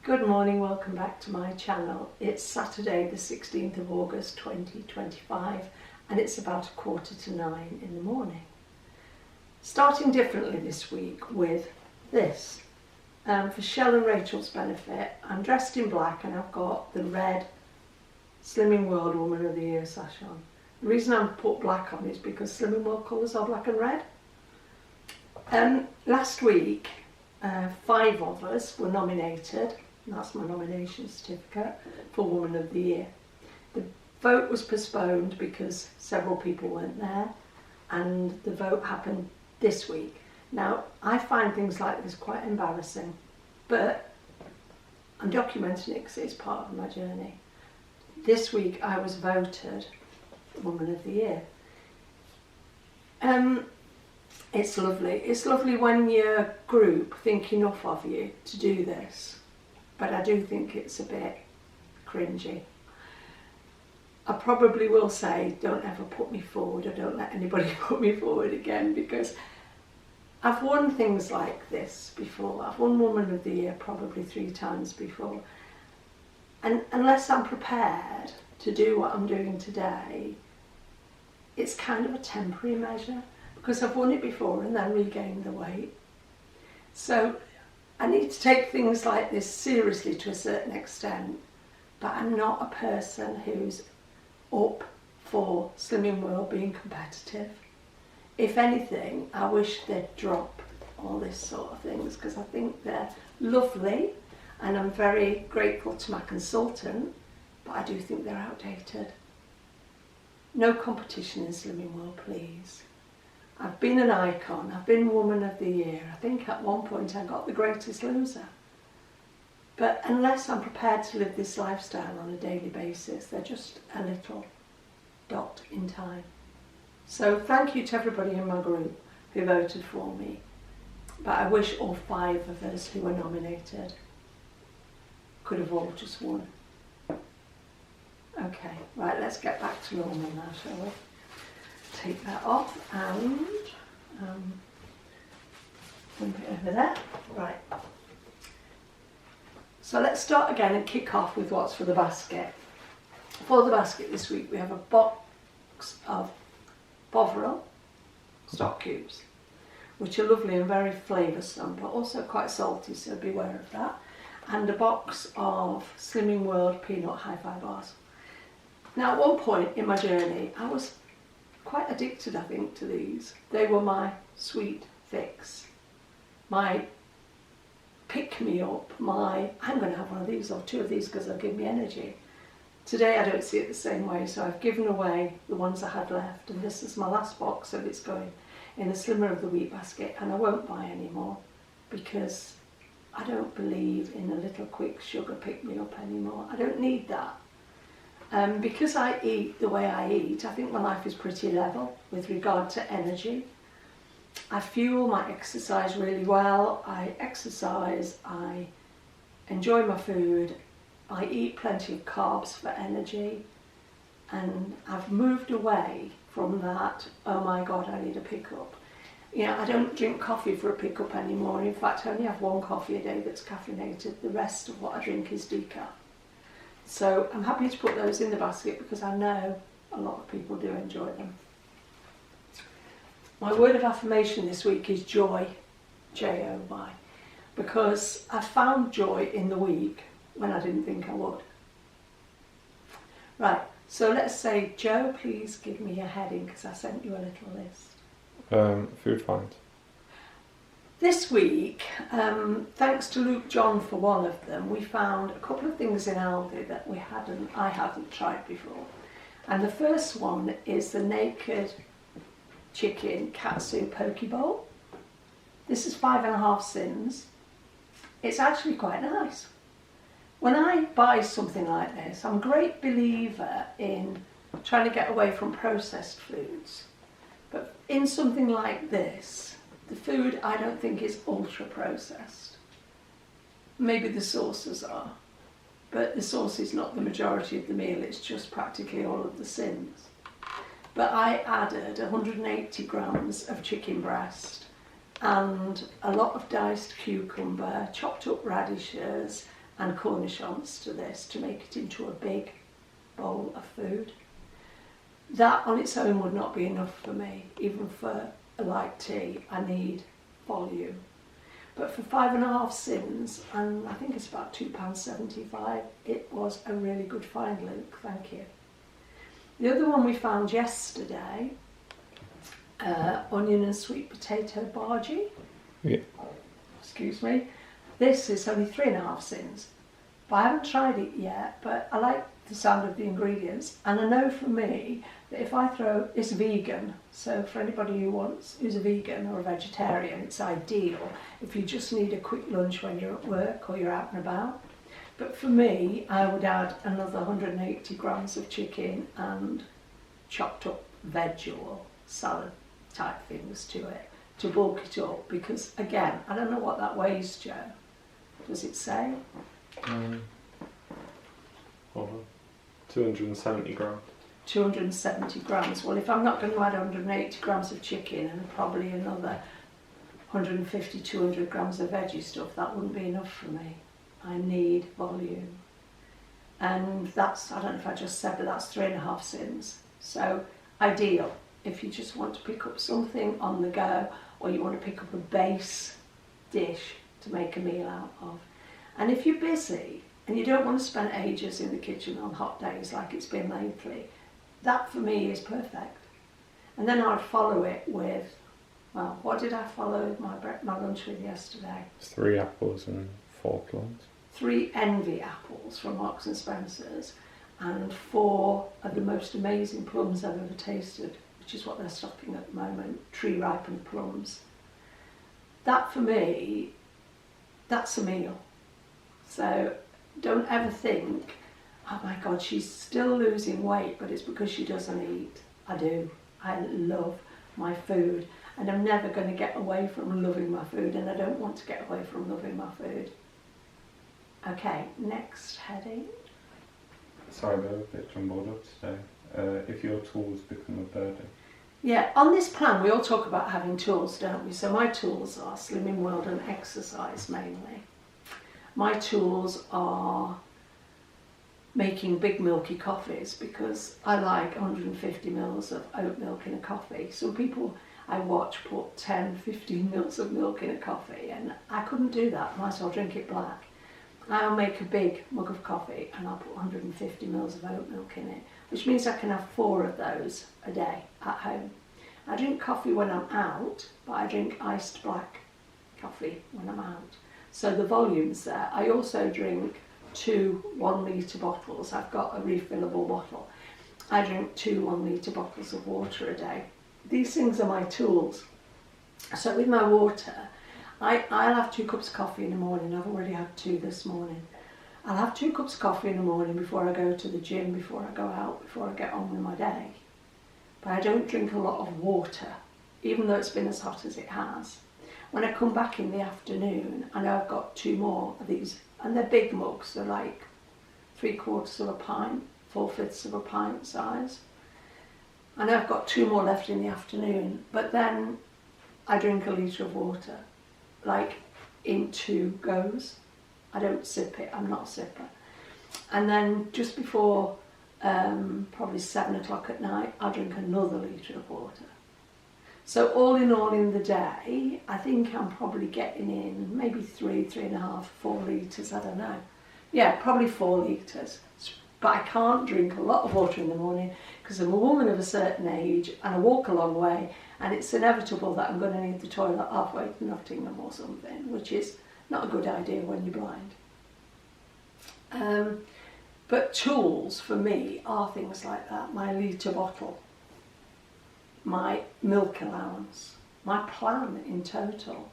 Good morning, welcome back to my channel. It's Saturday the 16th of August 2025 and it's about 8:45 in the morning. Starting differently this week with this. For Shell and Rachel's benefit, I'm dressed in black and I've got the red Slimming World Woman of the Year sash on. The reason I've put black on is because Slimming World colours are black and red. Last week, 5 of us were nominated. That's my nomination certificate for Woman of the Year. The vote was postponed because several people weren't there and the vote happened this week. Now, I find things like this quite embarrassing, but I'm documenting it because it's part of my journey. This week I was voted Woman of the Year. It's lovely. It's lovely when your group think enough of you to do this. But I do think it's a bit cringy. I probably will say, don't ever put me forward, or don't let anybody put me forward again, because I've won things like this before. I've won Woman of the Year probably 3 times before. And unless I'm prepared to do what I'm doing today, it's kind of a temporary measure, because I've won it before and then regained the weight. So I need to take things like this seriously to a certain extent, but I'm not a person who's up for Slimming World being competitive. If anything, I wish they'd drop all this sort of things, because I think they're lovely and I'm very grateful to my consultant, but I do think they're outdated. No competition in Slimming World, please. I've been an icon, I've been Woman of the Year. I think at one point I got the Greatest Loser. But unless I'm prepared to live this lifestyle on a daily basis, they're just a little dot in time. So thank you to everybody in my group who voted for me. But I wish all 5 of us who were nominated could have all just won. Okay, right, let's get back to normal now, shall we? Take that off and put it over there. Right. So let's start again and kick off with what's for the basket. For the basket this week we have a box of Bovril stock cubes, which are lovely and very flavoursome, but also quite salty, so beware of that. And a box of Slimming World peanut hi-fi bars. Now, at one point in my journey, I was quite addicted, I think, to these. They were my sweet fix, my pick-me-up, I'm going to have one of these or 2 of these because they'll give me energy. Today I don't see it the same way, so I've given away the ones I had left, and this is my last box, so it's going in the Slimmer of the Week basket, and I won't buy any more because I don't believe in a little quick sugar pick-me-up anymore. I don't need that. Because I eat the way I eat, I think my life is pretty level with regard to energy. I fuel my exercise really well. I exercise, I enjoy my food, I eat plenty of carbs for energy, and I've moved away from that, oh my God, I need a pick-up. You know, I don't drink coffee for a pick-up anymore. In fact, I only have 1 coffee a day that's caffeinated. The rest of what I drink is decaf. So I'm happy to put those in the basket because I know a lot of people do enjoy them. My word of affirmation this week is joy, J-O-Y, because I found joy in the week when I didn't think I would. Right, so let's say, Joe, please give me a heading because I sent you a little list. Food finds. This week, thanks to Luke John for one of them, we found a couple of things in Aldi that I hadn't tried before. And the first one is the naked chicken katsu poke bowl. This is 5.5 cents. It's actually quite nice. When I buy something like this, I'm a great believer in trying to get away from processed foods. But in something like this, the food I don't think is ultra processed. Maybe the sauces are, but the sauce is not the majority of the meal, it's just practically all of the sins. But I added 180 grams of chicken breast and a lot of diced cucumber, chopped up radishes, and cornichons to this to make it into a big bowl of food. That on its own would not be enough for me. Even for a light tea, I need volume. But for 5.5 sins, and I think it's about £2.75, it was a really good find, Luke, thank you. The other one we found yesterday, onion and sweet potato bhaji. Yeah. Excuse me. This is only 3.5 sins. But I haven't tried it yet, but I like the sound of the ingredients. And I know for me that if I throw, it's vegan, so for anybody who's a vegan or a vegetarian, it's ideal if you just need a quick lunch when you're at work or you're out and about. But for me, I would add another 180 grams of chicken and chopped up veg or salad type things to it to bulk it up, because again, I don't know what that weighs, Joe. Does it say? Hold on. 270 grams. 270 grams. Well, if I'm not going to add 180 grams of chicken and probably another 150, 200 grams of veggie stuff, that wouldn't be enough for me. I need volume. And that's, I don't know if I just said, but that's 3.5 sins. So ideal if you just want to pick up something on the go, or you want to pick up a base dish to make a meal out of. And if you're busy and you don't want to spend ages in the kitchen on hot days like it's been lately, that for me is perfect. And then I'd follow it with, well, what did I follow my lunch with yesterday? 3 apples and 4 plums. 3 Envy apples from Marks and Spencer's, and 4 of the most amazing plums I've ever tasted, which is what they're stocking at the moment, tree ripened plums. That for me, that's a meal. So don't ever think, oh my God, she's still losing weight, but it's because she doesn't eat. I do. I love my food, and I'm never going to get away from loving my food, and I don't want to get away from loving my food. Okay, next heading. Sorry, we're a bit jumbled up today. If your tools become a burden. Yeah, on this plan we all talk about having tools, don't we? So my tools are Slimming World and exercise mainly. My tools are making big milky coffees, because I like 150 mils of oat milk in a coffee. Some people I watch put 10, 15 mils of milk in a coffee, and I couldn't do that. I might as well drink it black. I'll make a big mug of coffee and I'll put 150 mils of oat milk in it, which means I can have 4 of those a day at home. I drink coffee when I'm out, but I drink iced black coffee when I'm out. So the volume's there. I also drink 2 1-litre bottles. I've got a refillable bottle. I drink 2 1-litre bottles of water a day. These things are my tools. So with my water, I'll have 2 cups of coffee in the morning. I've already had 2 this morning. I'll have 2 cups of coffee in the morning before I go to the gym, before I go out, before I get on with my day. But I don't drink a lot of water, even though it's been as hot as it has. When I come back in the afternoon, I know I've got 2 more of these, and they're big mugs. They're like 3/4 of a pint, 4/5 of a pint size. I know I've got 2 more left in the afternoon, but then I drink a litre of water, like in 2 goes. I don't sip it, I'm not a sipper. And then just before probably 7 o'clock at night, I'll drink another litre of water. So all in the day, I think I'm probably getting in maybe 3.5, 4 litres, I don't know. Yeah, probably 4 litres. But I can't drink a lot of water in the morning because I'm a woman of a certain age and I walk a long way, and it's inevitable that I'm going to need the toilet halfway to Nottingham or something, which is not a good idea when you're blind. But tools for me are things like that: my litre bottle, my milk allowance, my plan in total,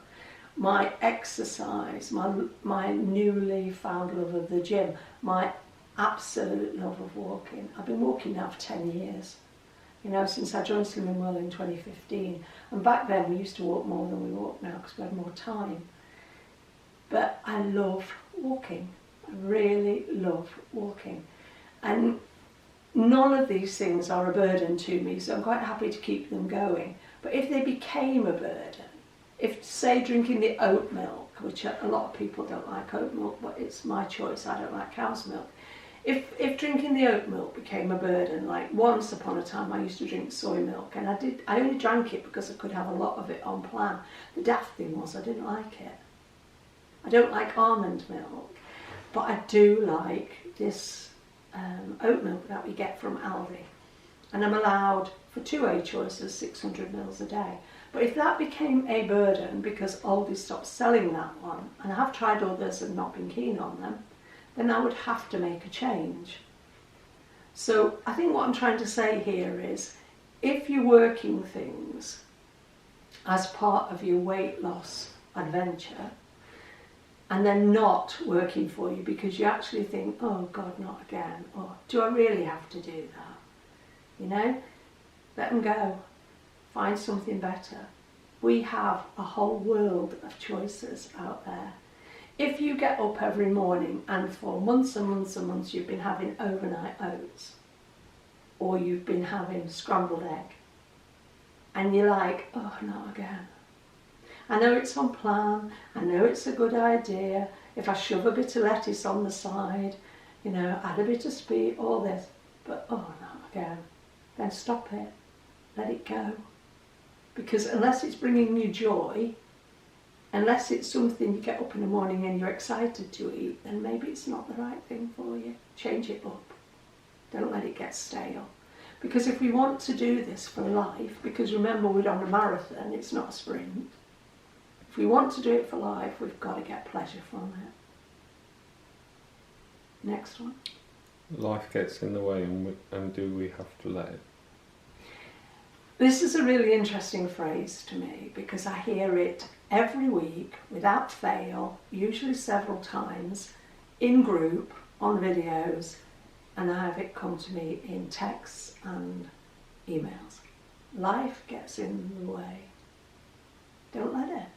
my exercise, my newly found love of the gym, my absolute love of walking. I've been walking now for 10 years, you know, since I joined Slimming World in 2015. And back then we used to walk more than we walk now because we had more time. But I love walking. I really love walking. And none of these things are a burden to me, so I'm quite happy to keep them going. But if they became a burden, if, say, drinking the oat milk which a lot of people don't like oat milk, but it's my choice. I don't like cow's milk. If drinking the oat milk became a burden, like once upon a time I used to drink soy milk, and I only drank it because I could have a lot of it on plan. The daft thing was I didn't like it. I don't like almond milk, but I do like this oat milk that we get from Aldi. And I'm allowed, for 2A choices, 600 mils a day. But if that became a burden because Aldi stopped selling that one, and I have tried others and not been keen on them, then I would have to make a change. So I think what I'm trying to say here is, if you're working things as part of your weight loss adventure, and they're not working for you because you actually think, oh God, not again, or do I really have to do that? You know, let them go. Find something better. We have a whole world of choices out there. If you get up every morning and for months and months and months you've been having overnight oats, or you've been having scrambled egg, and you're like, oh, not again. I know it's on plan, I know it's a good idea, if I shove a bit of lettuce on the side, you know, add a bit of speed, all this, but oh, not again. Then stop it, let it go. Because unless it's bringing you joy, unless it's something you get up in the morning and you're excited to eat, then maybe it's not the right thing for you. Change it up. Don't let it get stale. Because if we want to do this for life, because remember we're on a marathon, it's not a sprint. If we want to do it for life, we've got to get pleasure from it. Next one. Life gets in the way, and do we have to let it? This is a really interesting phrase to me because I hear it every week without fail, usually several times, in group, on videos, and I have it come to me in texts and emails. Life gets in the way. Don't let it.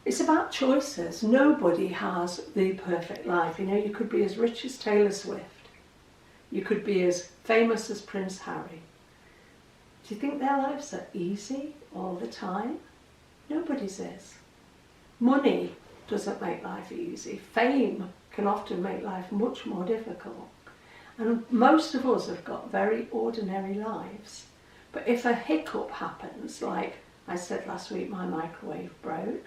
It's about choices. Nobody has the perfect life. You know, you could be as rich as Taylor Swift. You could be as famous as Prince Harry. Do you think their lives are easy all the time? Nobody's is. Money doesn't make life easy. Fame can often make life much more difficult. And most of us have got very ordinary lives. But if a hiccup happens, like I said last week, my microwave broke,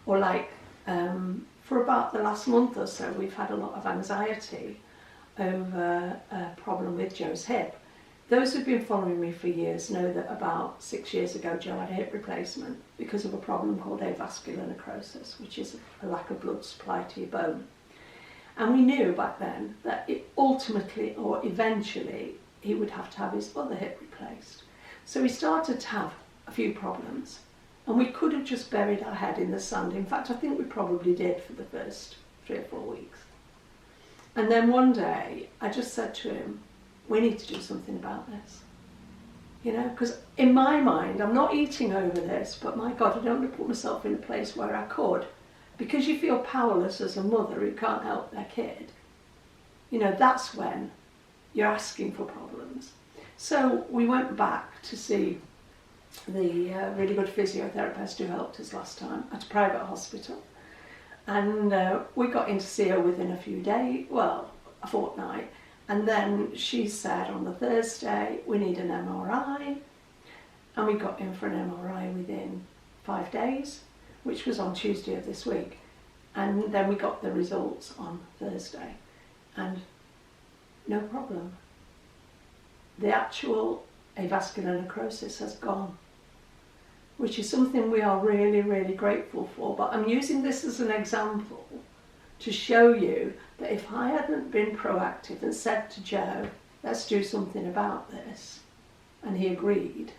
or like for about the last month or so, we've had a lot of anxiety over a problem with Joe's hip. Those who've been following me for years know that about 6 years ago Joe had a hip replacement because of a problem called avascular necrosis, which is a lack of blood supply to your bone. And we knew back then that it ultimately or eventually he would have to have his other hip replaced. So he started to have a few problems, and we could have just buried our head in the sand. In fact, I think we probably did for the first 3 or 4 weeks. And then one day, I just said to him, we need to do something about this. You know, because in my mind, I'm not eating over this, but my God, I don't want to put myself in a place where I could. Because you feel powerless as a mother who can't help their kid. You know, that's when you're asking for problems. So we went back to see the really good physiotherapist who helped us last time at a private hospital. And we got in to see her within a few days, well, a fortnight. And then she said on the Thursday, we need an MRI. And we got in for an MRI within 5 days, which was on Tuesday of this week. And then we got the results on Thursday. And no problem. The actual avascular necrosis has gone, which is something we are really, really grateful for. But I'm using this as an example to show you that if I hadn't been proactive and said to Joe, let's do something about this, and he agreed,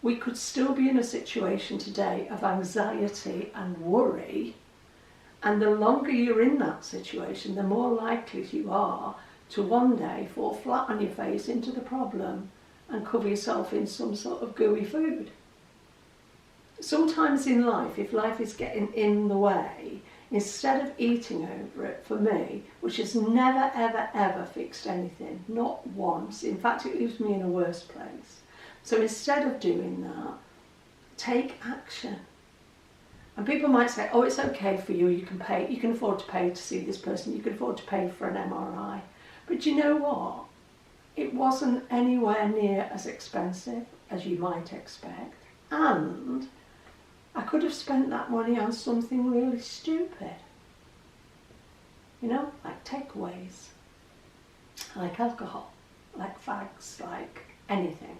we could still be in a situation today of anxiety and worry. And the longer you're in that situation, the more likely you are to one day fall flat on your face into the problem and cover yourself in some sort of gooey food. Sometimes in life, if life is getting in the way, instead of eating over it, for me, which has never, ever, ever fixed anything, not once, in fact it leaves me in a worse place. So instead of doing that, take action. And people might say, oh, it's okay for you, you can pay, you can afford to pay to see this person, you can afford to pay for an MRI. But you know what? It wasn't anywhere near as expensive as you might expect. And I could have spent that money on something really stupid. You know, like takeaways, like alcohol, like fags, like anything,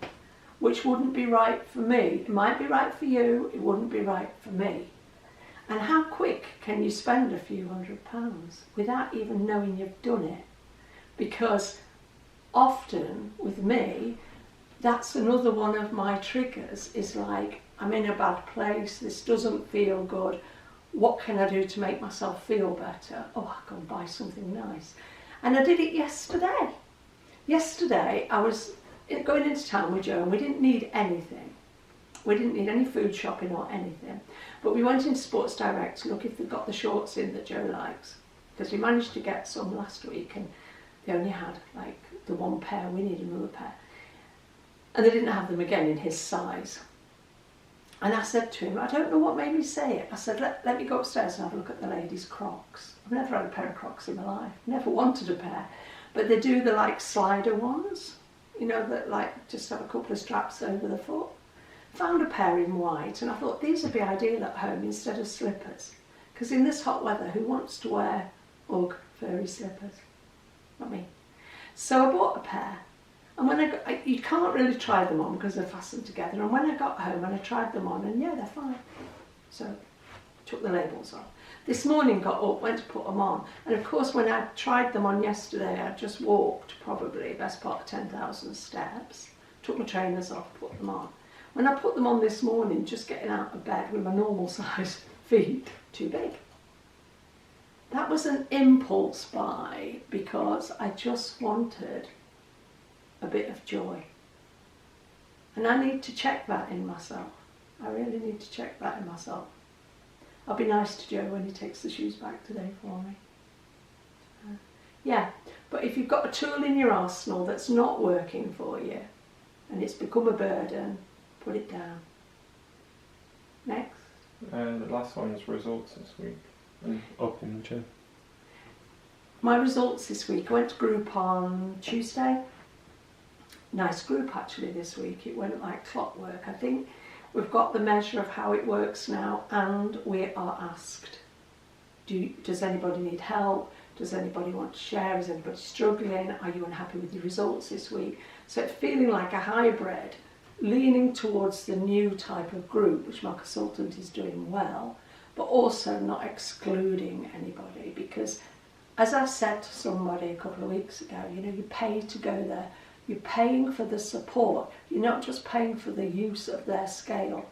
which wouldn't be right for me. It might be right for you, it wouldn't be right for me. And how quick can you spend a few £100 without even knowing you've done it? Because often with me, that's another one of my triggers, is like, I'm in a bad place, this doesn't feel good, what can I do to make myself feel better? Oh, I'll go and buy something nice. And I did it yesterday. Yesterday I was going into town with Joe and we didn't need anything. We didn't need any food shopping or anything. But we went into Sports Direct to look if they've got the shorts in that Joe likes. Because we managed to get some last week and they only had like the one pair, we needed another pair. And they didn't have them again in his size. And I said to him, I don't know what made me say it. I said, let me go upstairs and have a look at the ladies' Crocs. I've never had a pair of Crocs in my life. Never wanted a pair. But they do the like slider ones, you know, that like just have a couple of straps over the foot. Found a pair in white and I thought these would be ideal at home instead of slippers. Because in this hot weather, who wants to wear Ugg furry slippers? Not me. So I bought a pair. And when you can't really try them on because they're fastened together. And when I got home and I tried them on, and yeah, they're fine. So took the labels off. This morning got up, went to put them on. And of course, when I tried them on yesterday, I just walked probably best part of 10,000 steps. Took my trainers off, put them on. When I put them on this morning, just getting out of bed with my normal size feet, too big. That was an impulse buy because I just wanted a bit of joy. And I need to check that in myself. I really need to check that in myself. I'll be nice to Joe when he takes the shoes back today for me. Yeah, but if you've got a tool in your arsenal that's not working for you and it's become a burden, put it down. Next. The last one is results this week. And up in the gym. My results this week, I went to group on Tuesday. Nice group actually this week. It went like clockwork. I think we've got the measure of how it works now and we are asked, does anybody need help? Does anybody want to share? Is anybody struggling? Are you unhappy with your results this week? So it's feeling like a hybrid, leaning towards the new type of group, which my consultant is doing well, but also not excluding anybody because as I said to somebody a couple of weeks ago, you know, you pay to go there. You're paying for the support. You're not just paying for the use of their scale.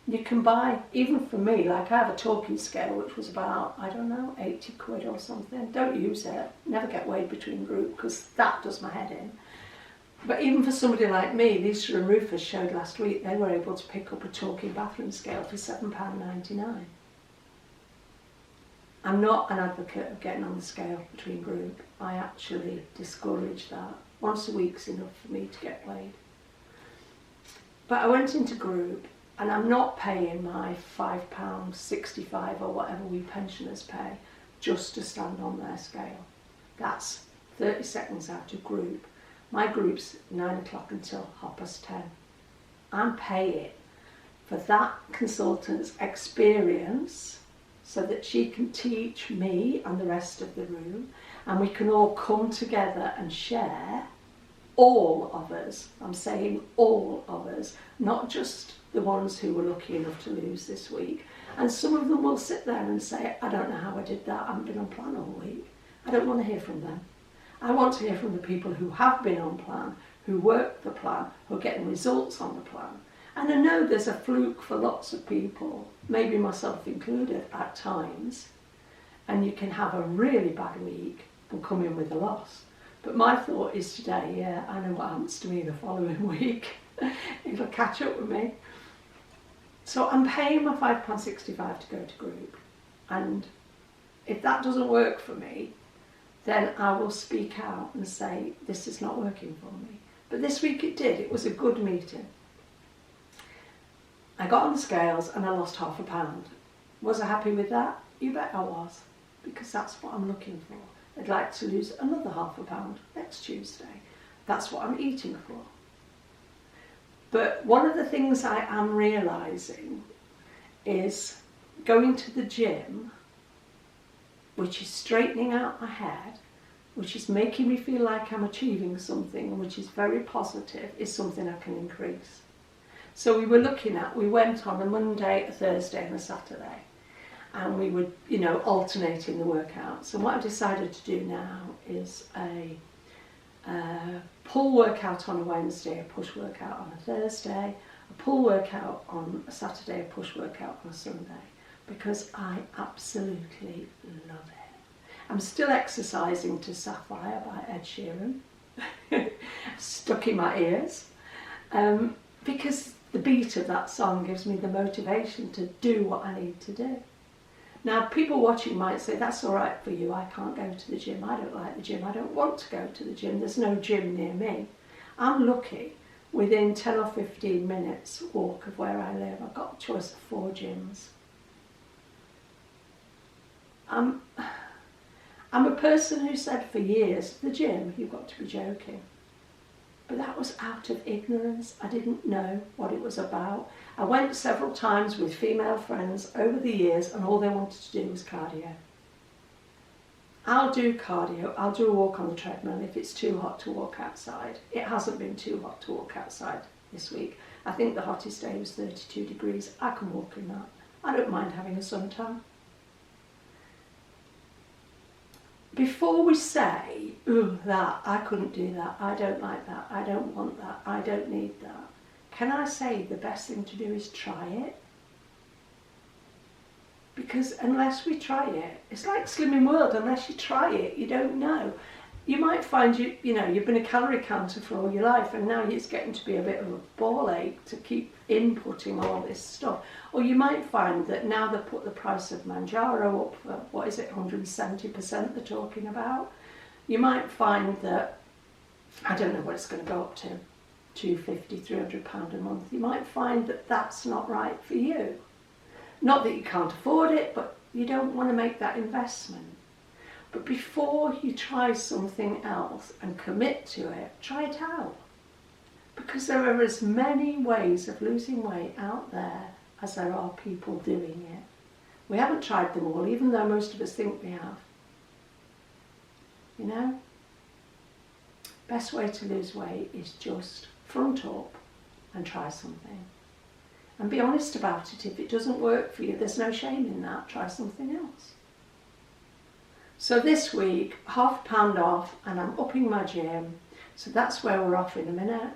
You can buy, even for me, like I have a talking scale which was about, I don't know, 80 quid or something. Don't use it. Never get weighed between group because that does my head in. But even for somebody like me, Lisa and Rufus showed last week, they were able to pick up a talking bathroom scale for £7.99. I'm not an advocate of getting on the scale between group. I actually discourage that. Once a week's enough for me to get weighed. But I went into group and I'm not paying my £5.65 or whatever we pensioners pay just to stand on their scale. That's 30 seconds out of group. My group's 9 o'clock until 10:30. I'm paying for that consultant's experience so that she can teach me and the rest of the room and we can all come together and share, all of us, I'm saying all of us, not just the ones who were lucky enough to lose this week. And some of them will sit there and say, I don't know how I did that, I haven't been on plan all week. I don't want to hear from them. I want to hear from the people who have been on plan, who work the plan, who are getting results on the plan. And I know there's a fluke for lots of people, maybe myself included at times, and you can have a really bad week and come in with a loss. But my thought is today, yeah, I know what happens to me the following week. It'll catch up with me. So I'm paying my £5.65 to go to group. And if that doesn't work for me, then I will speak out and say, this is not working for me. But this week it did. It was a good meeting. I got on the scales and I lost £0.5. Was I happy with that? You bet I was, because that's what I'm looking for. I'd like to lose another £0.5 pound next Tuesday. That's what I'm eating for. But one of the things I am realising is going to the gym, which is straightening out my head, which is making me feel like I'm achieving something, and which is very positive, is something I can increase. So we went on a Monday, a Thursday and a Saturday, and we were, alternating the workouts. And what I've decided to do now is a pull workout on a Wednesday, a push workout on a Thursday, a pull workout on a Saturday, a push workout on a Sunday, because I absolutely love it. I'm still exercising to Sapphire by Ed Sheeran, stuck in my ears, because the beat of that song gives me the motivation to do what I need to do. Now, people watching might say, that's all right for you, I can't go to the gym, I don't like the gym, I don't want to go to the gym, there's no gym near me. I'm lucky, within 10 or 15 minutes walk of where I live, I've got a choice of 4 gyms. I'm a person who said for years, the gym, you've got to be joking. But that was out of ignorance. I didn't know what it was about. I went several times with female friends over the years, and all they wanted to do was cardio. I'll do cardio, I'll do a walk on the treadmill if it's too hot to walk outside. It hasn't been too hot to walk outside this week. I think the hottest day was 32 degrees. I can walk in that. I don't mind having a suntan. Before we say, ooh, that, I couldn't do that, I don't like that, I don't want that, I don't need that, can I say the best thing to do is try it? Because unless we try it, it's like Slimming World, unless you try it, you don't know. You might find you've been a calorie counter for all your life, and now it's getting to be a bit of a ball ache to keep inputting all this stuff. Or you might find that now they've put the price of Manjaro up for, 170% they're talking about. You might find that, I don't know what it's going to go up to, £250, £300 a month. You might find that that's not right for you. Not that you can't afford it, but you don't want to make that investment. But before you try something else and commit to it, try it out. Because there are as many ways of losing weight out there as there are people doing it. We haven't tried them all, even though most of us think we have. Best way to lose weight is just front up and try something. And be honest about it. If it doesn't work for you, there's no shame in that. Try something else. So this week, £0.5 off, and I'm upping my gym. So that's where we're off in a minute,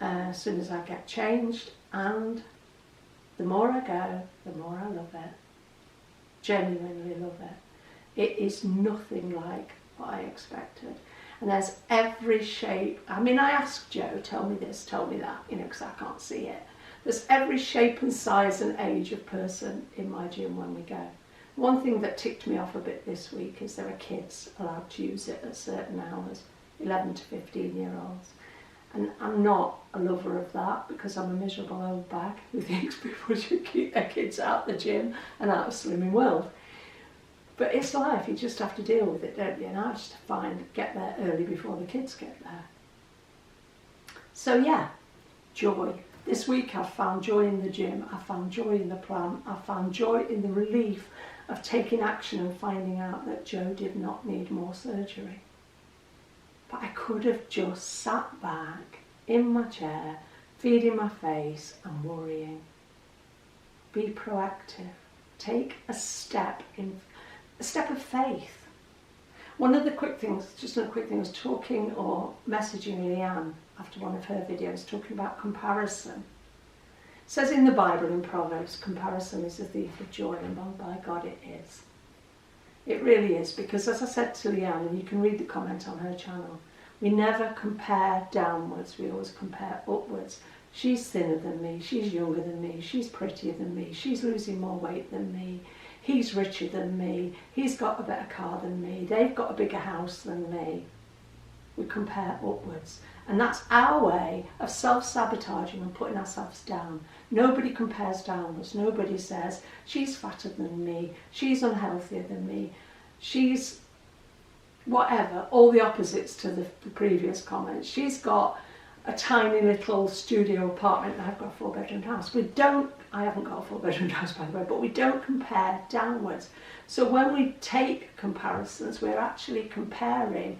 as soon as I get changed. And the more I go, the more I love it. Genuinely love it. It is nothing like what I expected. And there's every shape. I mean, I asked Joe, tell me this, tell me that, because I can't see it. There's every shape and size and age of person in my gym when we go. One thing that ticked me off a bit this week is there are kids allowed to use it at certain hours, 11 to 15-year-olds. And I'm not a lover of that, because I'm a miserable old bag who thinks people should keep their kids out the gym and out of Slimming World. But it's life, you just have to deal with it, don't you? And I just get there early before the kids get there. So yeah, joy. This week I've found joy in the gym, I found joy in the plan, I found joy in the relief of taking action and finding out that Joe did not need more surgery. But I could have just sat back in my chair, feeding my face and worrying. Be proactive. Take a step of faith. One of the quick things, just a quick thing, I was talking or messaging Leanne after one of her videos talking about comparison. It says in the Bible, in Proverbs, comparison is the thief of joy, and oh, by God it is. It really is, because as I said to Leanne, and you can read the comment on her channel, we never compare downwards, we always compare upwards. She's thinner than me, she's younger than me, she's prettier than me, she's losing more weight than me, he's richer than me, he's got a better car than me, they've got a bigger house than me. we compare upwards. And that's our way of self-sabotaging and putting ourselves down. Nobody compares downwards. Nobody says, she's fatter than me, she's unhealthier than me, she's whatever, all the opposites to the previous comments. She's got a tiny little studio apartment and I've got a 4-bedroom house. I haven't got a 4-bedroom house by the way, but we don't compare downwards. So when we take comparisons, we're actually comparing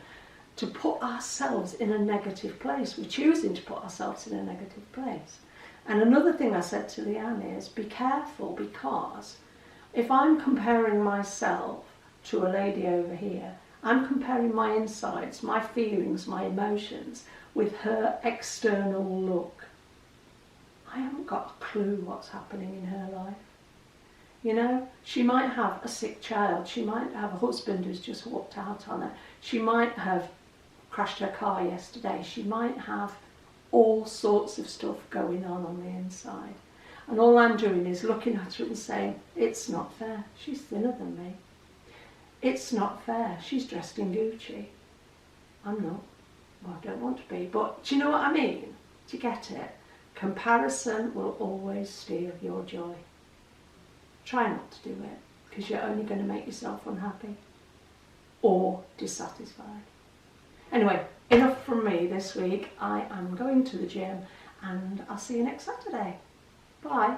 to put ourselves in a negative place. We're choosing to put ourselves in a negative place. And another thing I said to Leanne is, be careful, because if I'm comparing myself to a lady over here, I'm comparing my insides, my feelings, my emotions with her external look. I haven't got a clue what's happening in her life. You know, she might have a sick child, she might have a husband who's just walked out on her, she might have crashed her car yesterday, she might have all sorts of stuff going on the inside. And all I'm doing is looking at her and saying, it's not fair, she's thinner than me. It's not fair, she's dressed in Gucci. I'm not. Well, I don't want to be, but do you know what I mean? Do you get it? Comparison will always steal your joy. Try not to do it, because you're only going to make yourself unhappy or dissatisfied. Anyway, enough from me this week. I am going to the gym and I'll see you next Saturday. Bye.